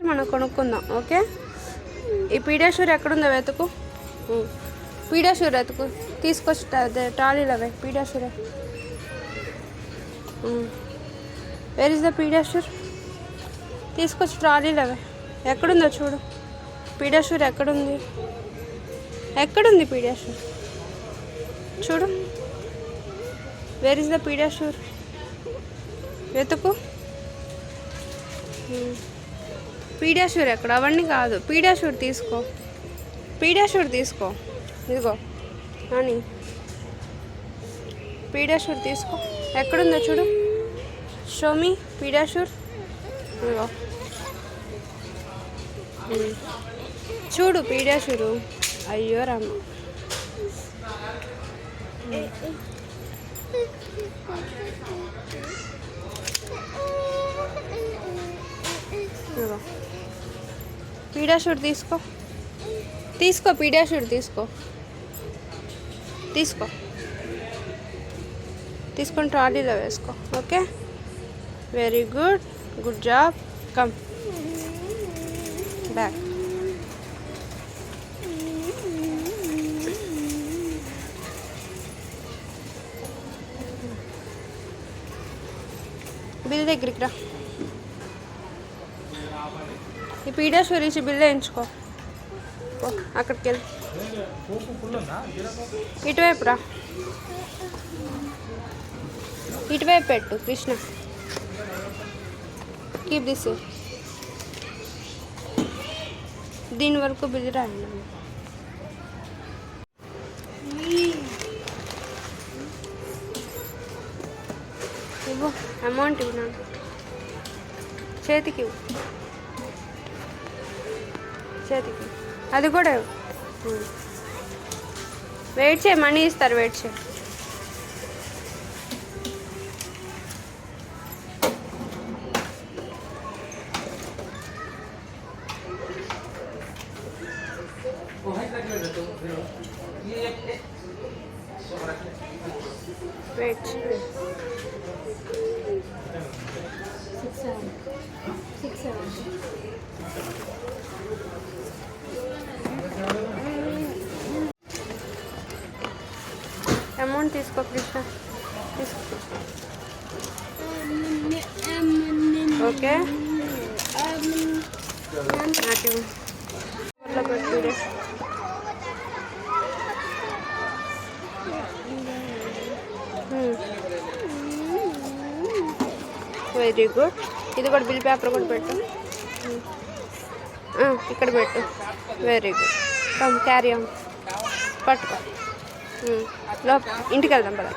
మనం కొనుక్కుందాం. ఓకే, ఈ పీడియాష్యూర్ ఎక్కడుందో వెతుకు. పీడియాష్యూర్ వెతుకు, తీసుకొచ్చి ట్రాలీలో అవే PediaSure. Where is the PediaSure? తీసుకొచ్చి ట్రాలీలో అవే. ఎక్కడుందో చూడు. పీడియాష్యూర్ ఎక్కడుంది? ఎక్కడుంది పీడియాష్యూర్? చూడు. Where is the PediaSure? వెతుకు. పీడియాష్యూర్ ఎక్కడ? అవన్నీ కాదు, పీడియాష్యూర్ తీసుకో. పీడియాష్యూర్ తీసుకో. ఇదిగో అని పీడియాష్యూర్ తీసుకో. ఎక్కడుందో చూడు. షోమి పీడియాష్యూర్. ఇదిగో చూడు పీడియాష్యూరు. అయ్యో రామ్మ. పీడియాష్యూర్ తీసుకో. తీసుకో పీడియాష్యూర్ తీసుకో. తీసుకో, తీసుకొని ట్రాలీలో వేసుకో. Okay, very good, good job. Come back. Bill దగ్గరికి రా. ఈ పీడియాష్యూర్ ఇచ్చి బిల్ వేయించుకో. అక్కడికి వెళ్ళి ఇటువైపు రా. ఇటువైపు పెట్టు కృష్ణ. Keep this. దీని వరకు బిల్ రాయండి. ఇవ్వు, అమౌంట్ ఇవ్వు. నాకు చేతికి ఇవ్వు. చేతికి అది కూడా ఇవ్వు. వెయిట్ చేయి, మనీ ఇస్తారు. వెయిట్ చేయి. వెయిట్. అమౌంట్ తీసుకో కృష్ణ, తీసుకో. Okay, very good. ఇది కూడా బిల్ పేపర్ కూడా పెట్టు. ఇక్కడ పెట్టు. Very good. Come carry on. పట్టుకో. ఇంటికి వెళ్దాం పద.